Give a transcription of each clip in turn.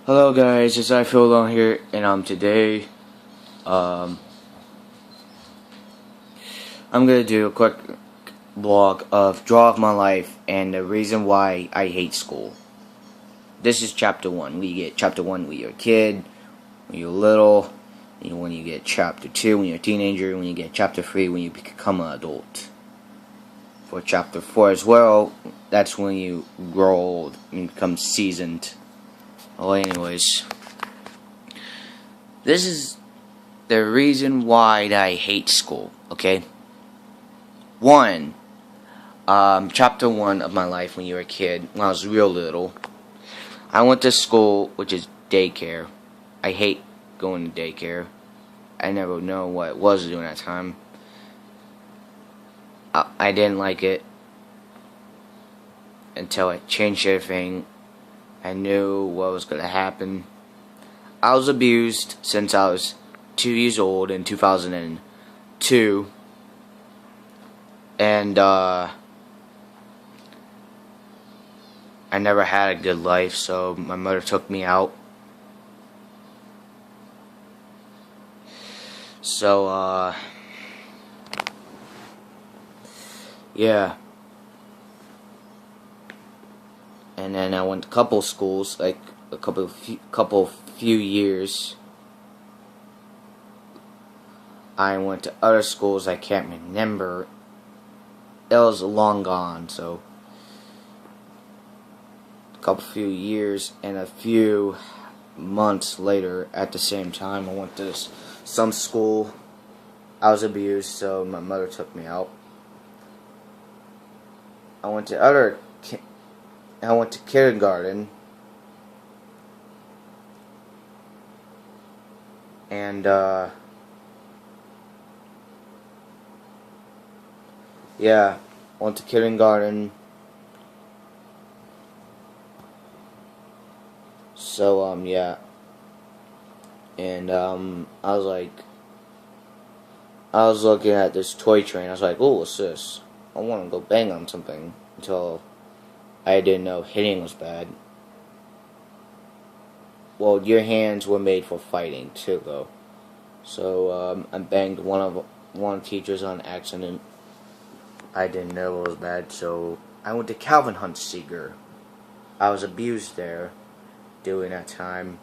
Hello guys, it's I Feel Alone here, and today, um, I'm gonna do a quick blog of draw of my life and the reason why I hate school. This is chapter 1. We get chapter 1 when you're a kid, when you're little, when you get chapter 2 when you're a teenager, when you get chapter 3 when you become an adult. For chapter 4 as well, that's when you grow old and become seasoned. Well, anyways, this is the reason why I hate school, okay? 1. Chapter 1 of my life when you were a kid, when I was real little. I went to school, which is daycare. I hate going to daycare. I never know what it was during that time. I didn't like it until I changed everything. I knew what was going to happen. I was abused since I was 2 years old in 2002. And, I never had a good life, so my mother took me out. So, yeah. And then I went to a couple schools, like a couple few years. I went to other schools I can't remember. It was long gone, so a couple few years and a few months later, at the same time, I went to some school. I was abused, so my mother took me out. I went to kindergarten, and yeah, went to kindergarten. So yeah, and I was looking at this toy train. I was like, "Oh, what's this? I want to go bang on something." Until I didn't know hitting was bad. Well, your hands were made for fighting too, though. So I banged one of the teachers on accident. I didn't know it was bad, so I went to Calvin Huntsiger. I was abused there during that time.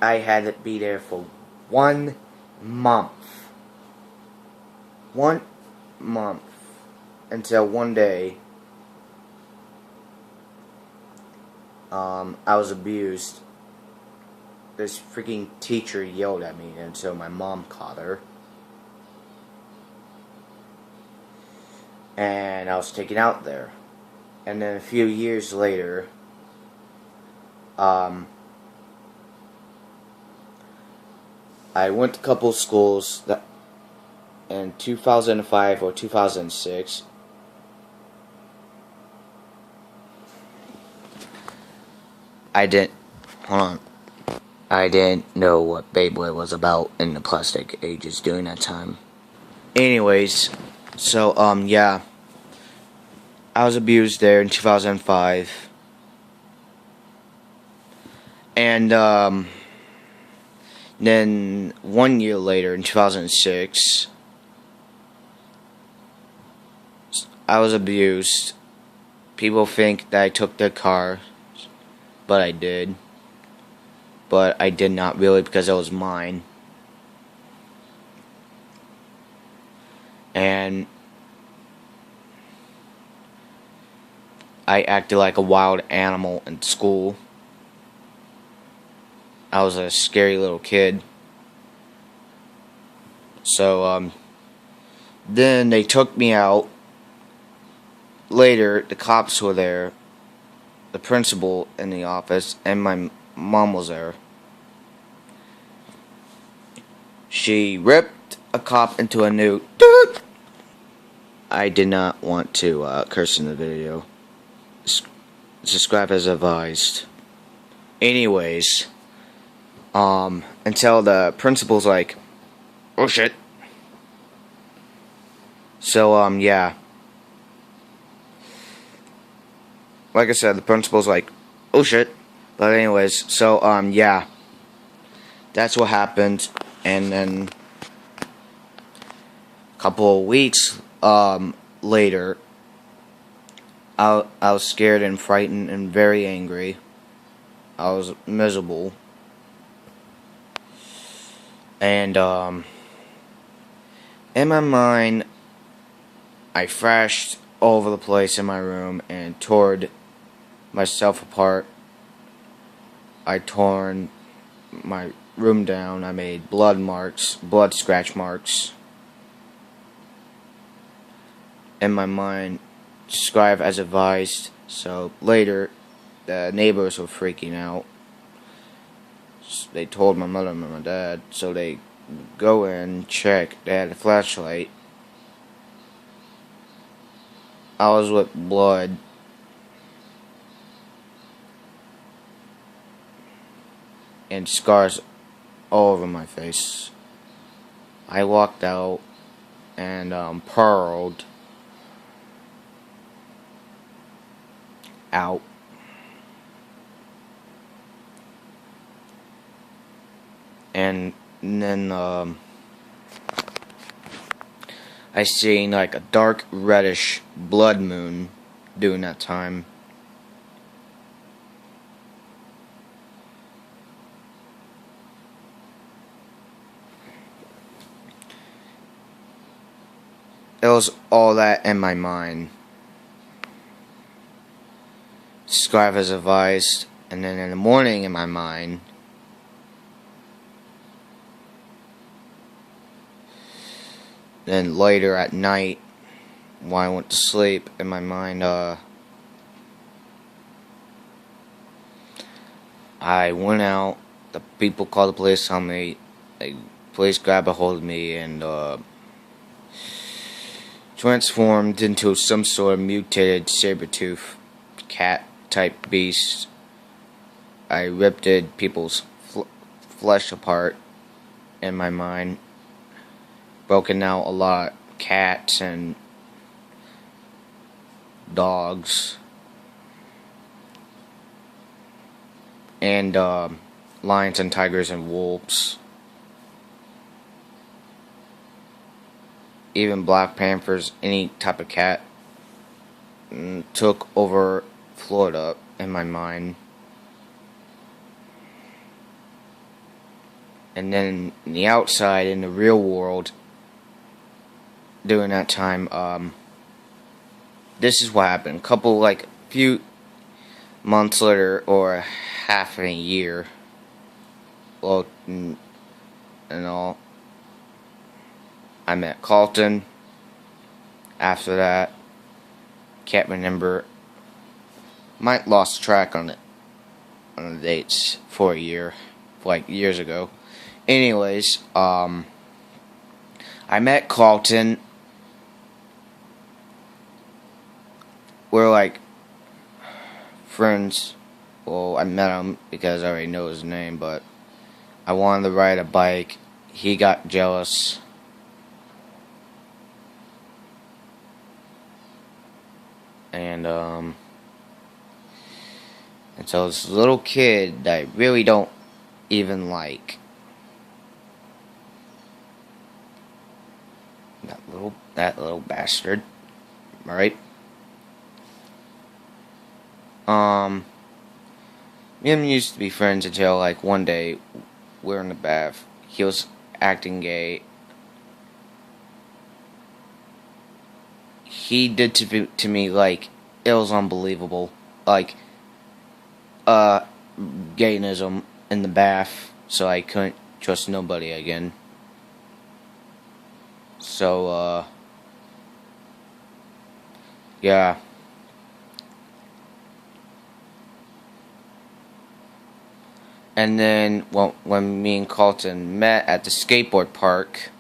I had to be there for 1 month. 1 month. Until one day, I was abused. This freaking teacher yelled at me, and so my mom caught her. And I was taken out there. And then a few years later, I went to a couple schools that in 2005 or 2006. I didn't know what Beyblade was about in the plastic ages during that time. Anyways, so, yeah. I was abused there in 2005. And, then 1 year later, in 2006, I was abused. People think that I took their car, but I did. But I did not really, because it was mine. And I acted like a wild animal in school. I was a scary little kid. So, then they took me out. Later, the cops were there, the principal in the office, and my mom was there. She ripped a cop into a new... I did not want to curse in the video. Subscribe as advised. Anyways, until the principal's like, "Oh shit." So, yeah. Like I said, the principal's like, "Oh shit." But anyways, so yeah, that's what happened, and then a couple of weeks later, I was scared and frightened and very angry. I was miserable, and in my mind, I thrashed all over the place in my room and tore myself apart. I torn my room down. I made blood scratch marks. In my mind, describe as advised. So later, the neighbors were freaking out. They told my mother and my dad, so they go in, check. They had a flashlight. I was with blood. And scars all over my face. I walked out and pearled out. And then I seen like a dark reddish blood moon during that time. It was all that in my mind. Describe as advised, and then in the morning in my mind, then later at night, when I went to sleep, in my mind, I went out, the people called the police on me, the police grabbed a hold of me and, transformed into some sort of mutated saber-tooth cat type beast. I ripped people's flesh apart in my mind, broken out a lot of cats and dogs and lions and tigers and wolves. Even Black Panthers, any type of cat, took over Florida in my mind. And then in the outside, in the real world, during that time, this is what happened. Few months later, or half a year, well, and all, I met Carlton. After that, can't remember. Might lost track on the dates for a year, like years ago. Anyways, I met Carlton. We're like friends. Well, I met him because I already know his name, but I wanted to ride a bike. He got jealous. And so this little kid that I really don't even like, that little bastard, right? Me and him used to be friends until like one day we were in the bath. He was acting gay. He did to me like it was unbelievable, like gayism in the bath, so I couldn't trust nobody again. So yeah. And then when me and Carlton met at the skateboard park,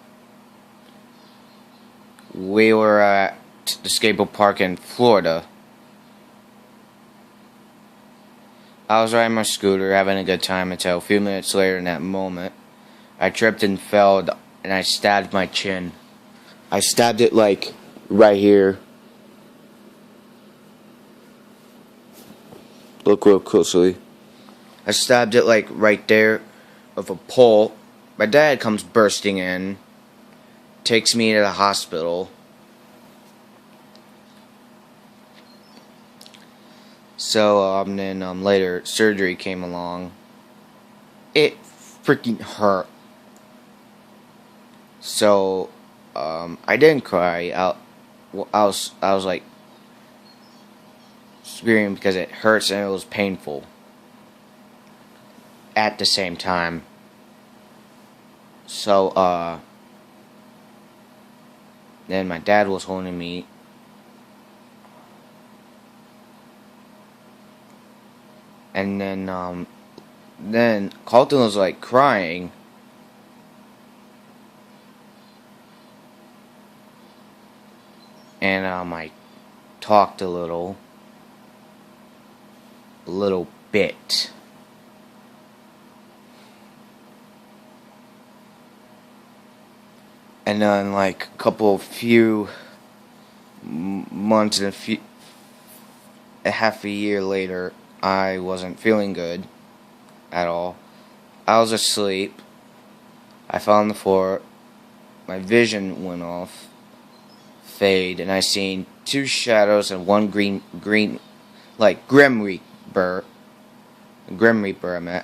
we were at the skateboard park in Florida. I was riding my scooter, having a good time, until a few minutes later in that moment, I tripped and fell, and I stabbed my chin. I stabbed it like right here. Look real closely. I stabbed it like right there with a pole. My dad comes bursting in, takes me to the hospital. So then later surgery came along. It freaking hurt. So I didn't cry. I was like screaming because it hurts and it was painful at the same time. So then my dad was holding me. And then Carlton was like crying. And I talked a little bit. And then like a few months and a half a year later, I wasn't feeling good at all. I was asleep. I fell on the floor. My vision went off. Fade, and I seen two shadows and one green, like Grim Reaper. Grim Reaper, I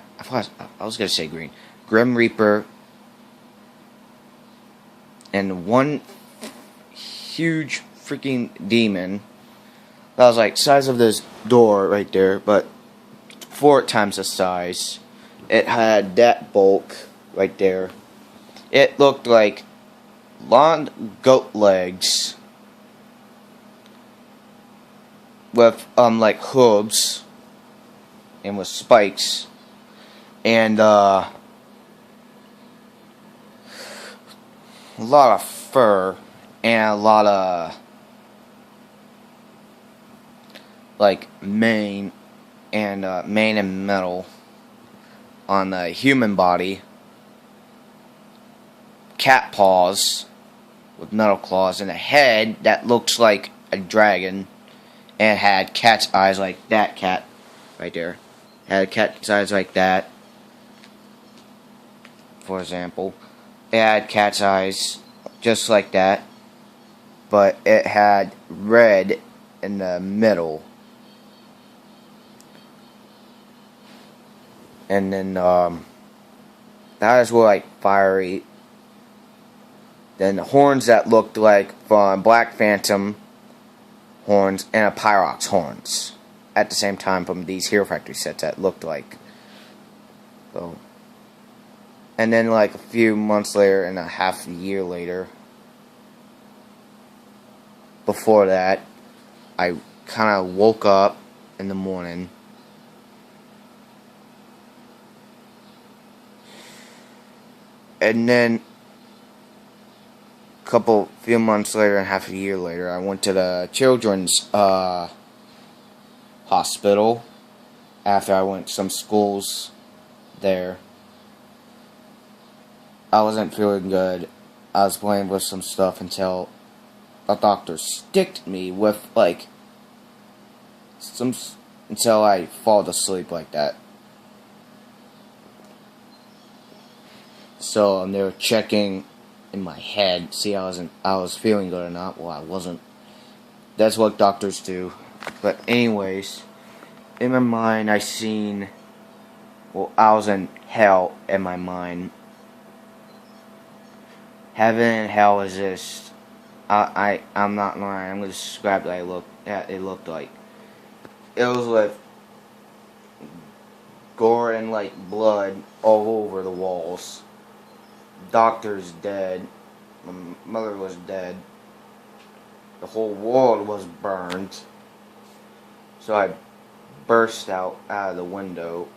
was gonna say green. Grim Reaper, and one huge freaking demon that was like size of this door right there, but 4 times the size. It had that bulk right there. It looked like long goat legs with like hooves and with spikes and a lot of fur and a lot of like mane and metal on the human body. Cat paws with metal claws and a head that looks like a dragon, and had cat's eyes like that cat right there. Had cat's eyes like that, for example. It had cat's eyes just like that, but it had red in the middle. And then the eyes were like fiery. Then the horns that looked like from Black Phantom horns and a Pyrox horns at the same time from these Hero Factory sets that looked like. So, and then like a few months later and a half a year later, before that, I kind of woke up in the morning. And then few months later and half a year later, I went to the children's hospital after I went to some schools there. I wasn't feeling good. I was playing with some stuff until a doctor sticked me with like until I fall asleep like that. So they were checking in my head, see I was feeling good or not. Well, I wasn't. That's what doctors do. But anyways, in my mind I was in hell in my mind. Heaven and hell is just I'm not lying. I'm gonna describe what it looked like. It was with gore and like blood all over the walls. Doctor's dead. My mother was dead. The whole world was burned. So I burst out of the window.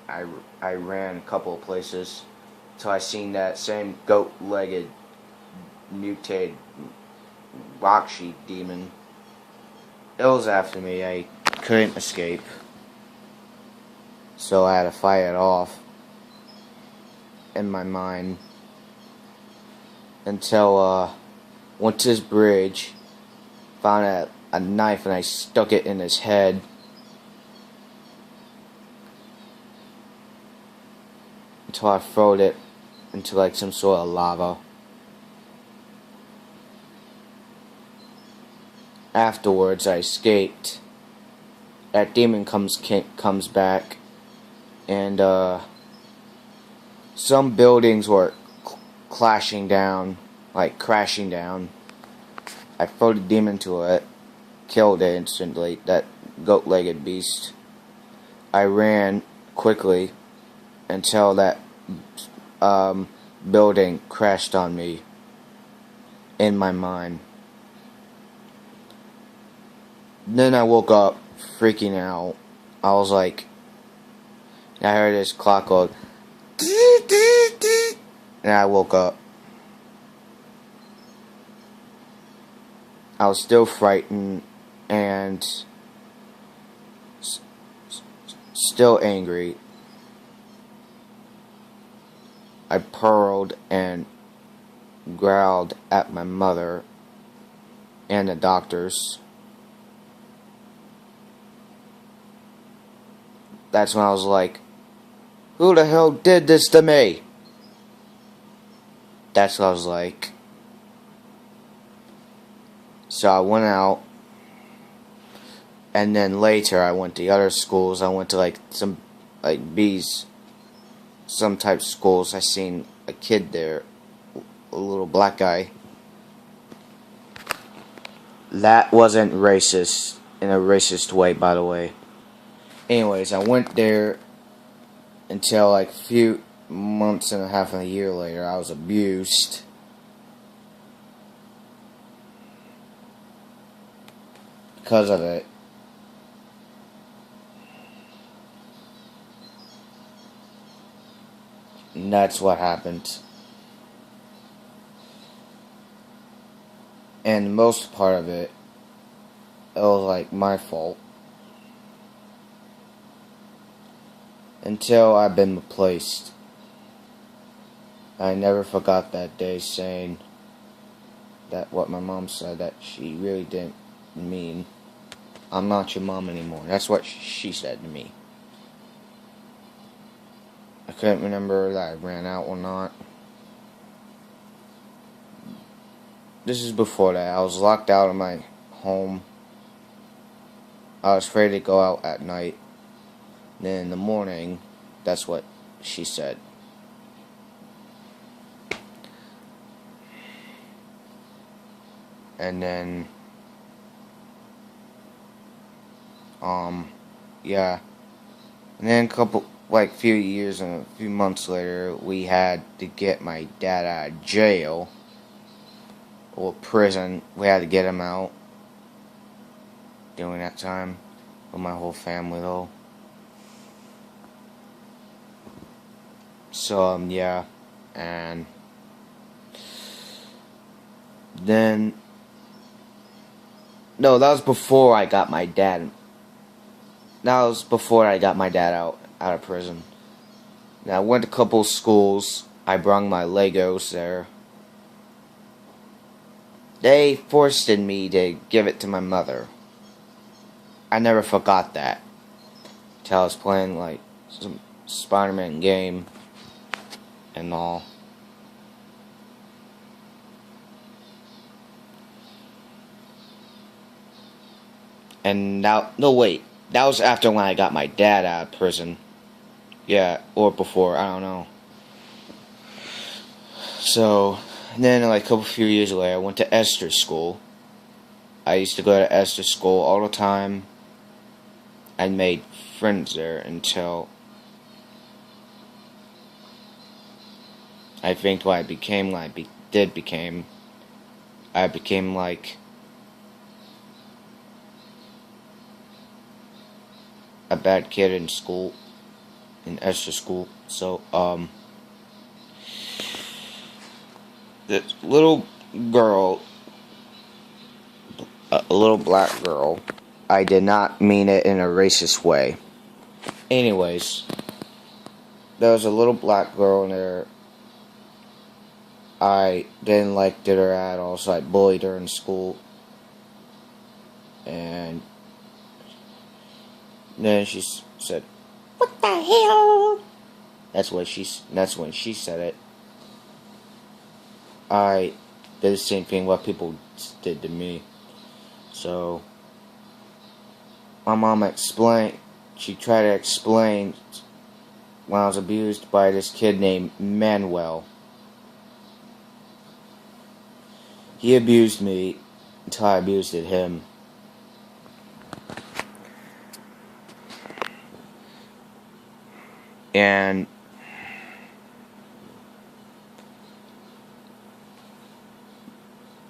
I ran a couple of places till I seen that same goat-legged, mutated rock sheep demon. It was after me. I couldn't escape. So I had to fight it off in my mind. Until went to this bridge, found a knife and I stuck it in his head. until I throwed it into like some sort of lava. Afterwards, I escaped. That demon comes back, and some buildings were clashing down, like crashing down. I threw the demon to it, killed it instantly. That goat-legged beast. I ran quickly until that building crashed on me in my mind. Then I woke up freaking out. I was like, I heard this clock go, and I woke up. I was still frightened and still angry. I purred and growled at my mother and the doctors. That's when I was like, who the hell did this to me? That's what I was like. So I went out, and then later I went to other schools. I went to like some B's, some type of schools. I seen a kid there, a little black guy. That wasn't racist in a racist way, by the way. Anyways, I went there until like a few months and a half and a year later, I was abused. Because of it. And that's what happened. And most part of it was like my fault. Until I've been replaced. I never forgot that day saying that what my mom said, that she really didn't mean. I'm not your mom anymore. That's what she said to me. I couldn't remember that I ran out or not. This is before that. I was locked out of my home. I was afraid to go out at night. Then in the morning, that's what she said. And then, yeah. And then few years and a few months later, we had to get my dad out of jail. Or prison. We had to get him out. During that time. With my whole family, though. So, yeah, and then, no, that was before I got my dad. That was before I got my dad out of prison. Now, I went to a couple schools. I brought my Legos there. They forced me to give it to my mother. I never forgot that. Till I was playing, like, some Spider-Man game. And all. And now, no wait, that was after when I got my dad out of prison. Yeah, or before, I don't know. So, then like a few years later, I went to Esther school. I used to go to Esther school all the time. I made friends there until I think what I became like I became like a bad kid in school, in Esther school. So this little girl, a little black girl, I did not mean it in a racist way. Anyways, there was a little black girl in there. I didn't like her at all, so I bullied her in school. And then she said, "What the hell?" That's when she said it. I did the same thing what people did to me. So my mom explained. She tried to explain when I was abused by this kid named Manuel. He abused me until I abused him. And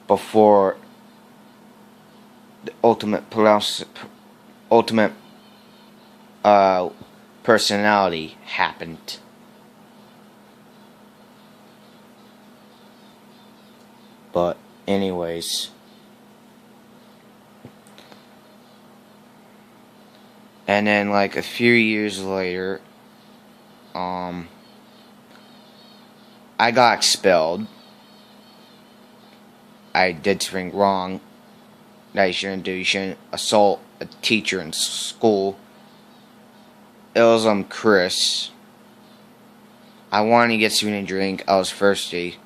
before the ultimate personality happened. But anyways, and then like a few years later, I got expelled. I did something wrong that you shouldn't do. You shouldn't assault a teacher in school. It was Chris. I wanted to get something to drink. I was thirsty.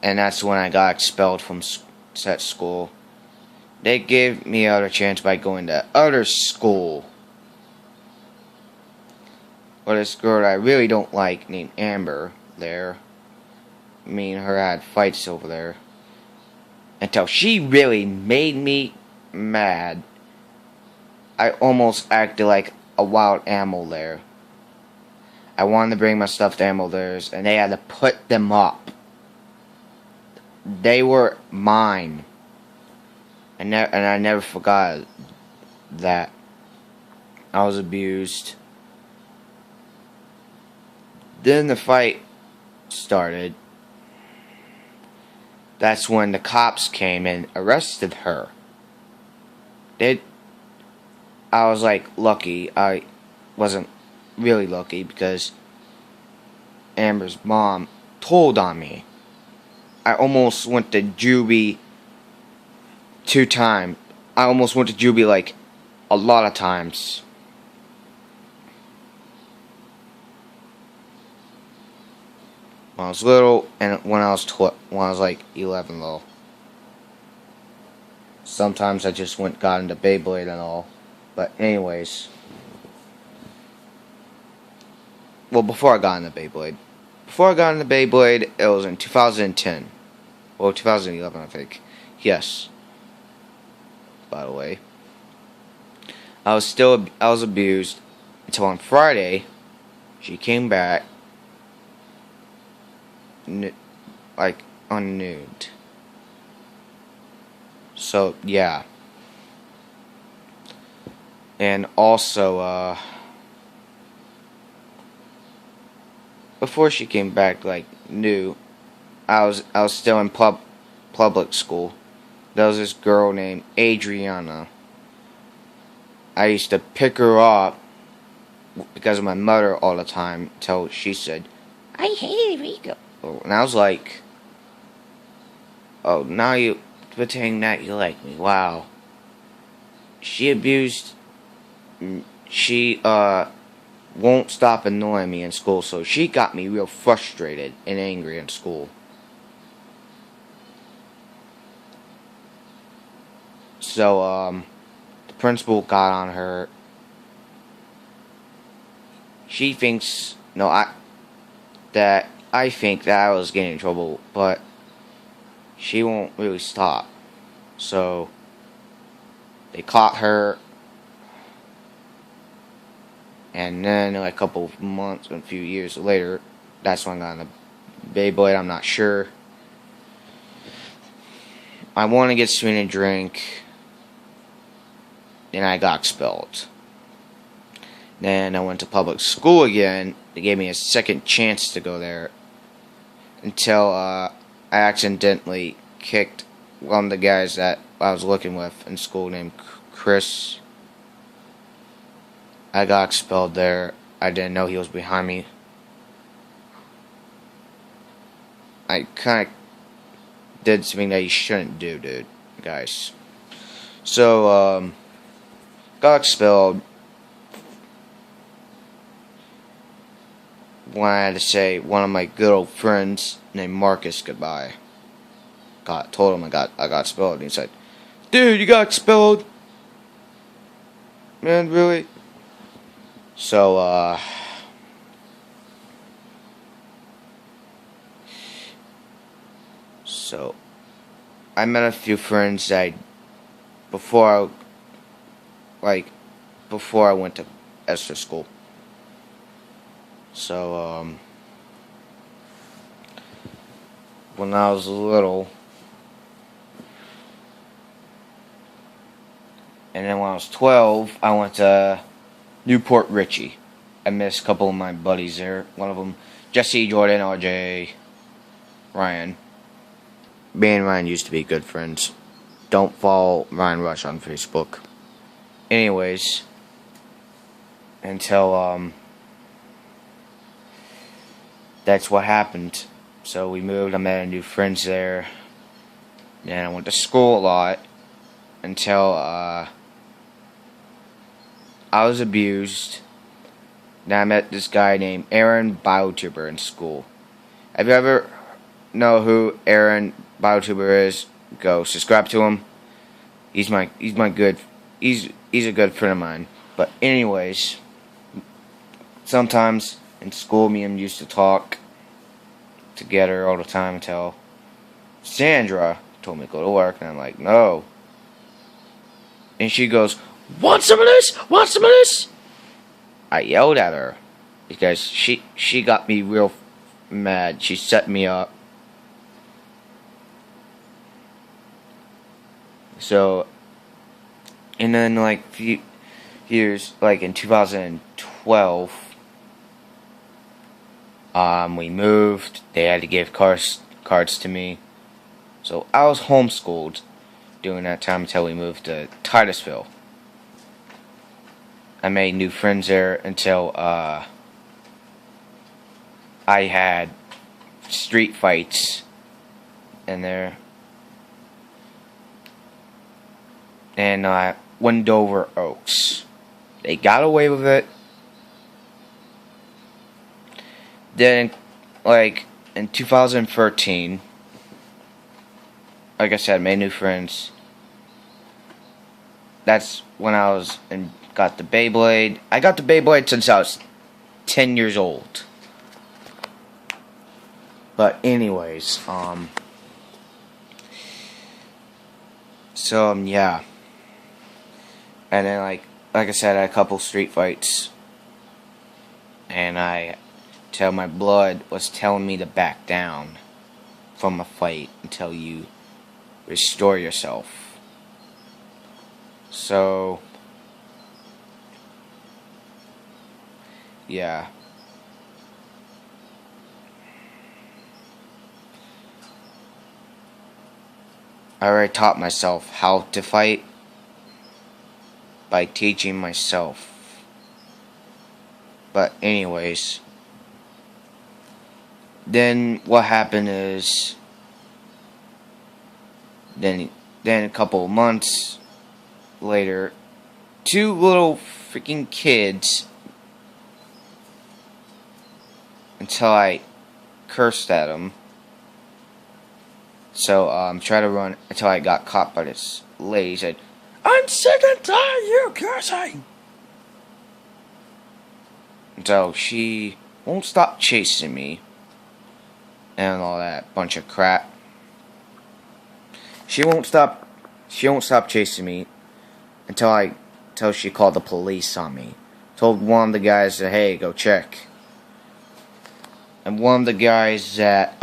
And that's when I got expelled from that school. They gave me another chance by going to other school. Well, this girl that I really don't like named Amber there. Me and her had fights over there. Until she really made me mad. I almost acted like a wild animal there. I wanted to bring my stuffed animal theirs, and they had to put them up. They were mine. And I never forgot that I was abused. Then the fight started. That's when the cops came and arrested her. I was like lucky. I wasn't really lucky because Amber's mom told on me. I almost went to juvie 2 times. I almost went to juvie like a lot of times. When I was little, and when I was like 11 though. Sometimes I just got into Beyblade and all. But anyways. Well, before I got into Beyblade. Before I got into Beyblade, it was in 2010. Well, 2011, I think. Yes. By the way. I was abused until on Friday, she came back, like, unnude. So, yeah. And also, before she came back, like, new, I was still in public school. There was this girl named Adriana. I used to pick her up because of my mother all the time until she said, "I hate Rico." And I was like, "Oh, now you pretending that you like me. Wow." She abused. She won't stop annoying me in school, so she got me real frustrated and angry in school. So the principal got on her. She thinks I think that I was getting in trouble, but she won't really stop. So they caught her, and then like a couple of months, a few years later, that's when I got in the Beyblade. I'm not sure. I want to get something to drink, and I got expelled. Then I went to public school again. They gave me a second chance to go there until I accidentally kicked one of the guys that I was looking with in school named Chris. I got expelled there. I didn't know he was behind me. I kind of did something that you shouldn't do, guys. So, got expelled when I had to say one of my good old friends named Marcus goodbye. Told him I got expelled, and he said, "Dude, you got expelled, man, really?" So, so I met a few friends that before I went to Esther school. So, when I was little, and then when I was 12, I went to Newport Richie. I missed a couple of my buddies there. One of them, Jesse, Jordan, RJ, Ryan. Me and Ryan used to be good friends. Don't follow Ryan Rush on Facebook. Anyways, until, that's what happened. So we moved, I met new friends there. And I went to school a lot until, I was abused. Then I met this guy named Aaron BioTuber in school. Have you ever know who Aaron BioTuber is? Go subscribe to him. He's a good friend of mine. But anyways, sometimes in school me and him used to talk together all the time until Sandra told me to go to work, and I'm like, no. And she goes, "Want some of this? Want some of this?" I yelled at her because she got me real mad. She set me up. So, and then like few years, like in 2012, we moved. They had to give cards to me. So I was homeschooled during that time until we moved to Titusville. I made new friends there until I had street fights in there. And Wendover Oaks. They got away with it. Then, like, in 2013, like I said, made new friends. That's when I was got the Beyblade. I got the Beyblade since I was 10 years old. But anyways, yeah. And then like I said, I had a couple street fights. And till my blood was telling me to back down from a fight until you restore yourself. So, yeah. I already taught myself how to fight by teaching myself. But anyways, then what happened is, then a couple of months later, two little freaking kids, until I cursed at them. So, tried to run until I got caught by this lady. Said, "I'm sick and tired of you cursing." So she won't stop chasing me and all that bunch of crap. She won't stop chasing me until she called the police on me. Told one of the guys that, "Hey, go check." And one of the guys that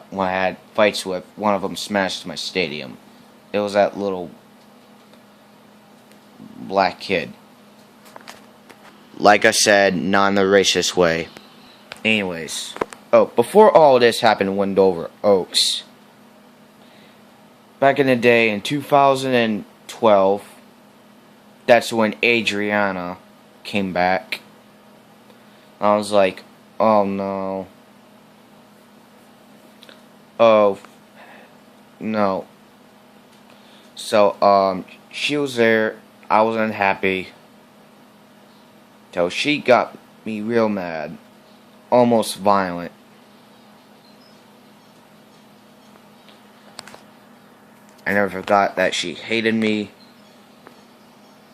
when I had fights with, one of them smashed my stadium. It was that little black kid. Like I said, not in the racist way. Anyways. Oh, before all this happened in Wendover Oaks, back in the day in 2012, that's when Adriana came back. I was like, oh no. Oh, no. So, she was there. I was unhappy. Till she got me real mad. Almost violent. I never forgot that she hated me.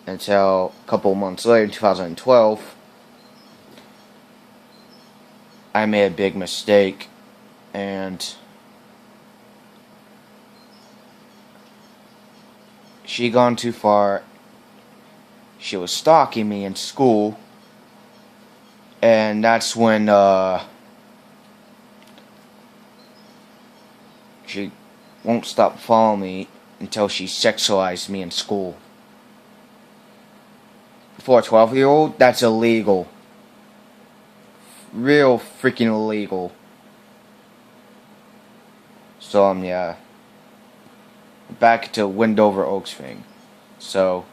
Until a couple months later, in 2012, I made a big mistake. And she gone too far. She was stalking me in school. And that's when she won't stop following me until she sexualized me in school. For a 12-year-old, that's illegal. Real freaking illegal. So, yeah. Back to Wendover Oaks thing. So,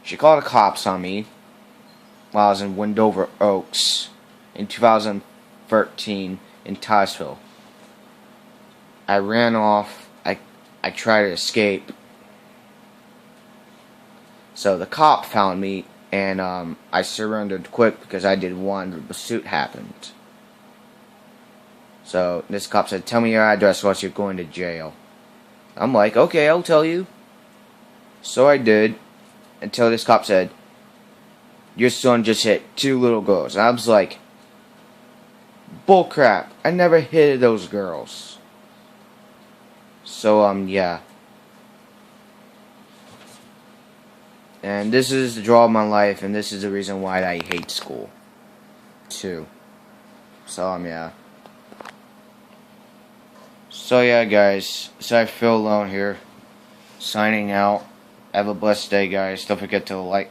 she called the cops on me while I was in Wendover Oaks in 2013 in Titusville. I ran off. I tried to escape. So the cop found me, and I surrendered quick because I did want the pursuit happened. So this cop said, "Tell me your address or else you're going to jail." I'm like, "Okay, I'll tell you." So I did, until this cop said, "Your son just hit 2 little girls." And I was like, "Bullcrap, I never hit those girls." So, yeah. And this is the draw of my life, and this is the reason why I hate school, too. So, yeah. So, yeah, guys. So, I feel alone here. Signing out. Have a blessed day, guys. Don't forget to like.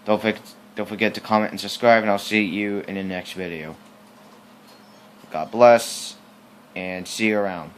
Don't forget to comment and subscribe, and I'll see you in the next video. God bless, and see you around.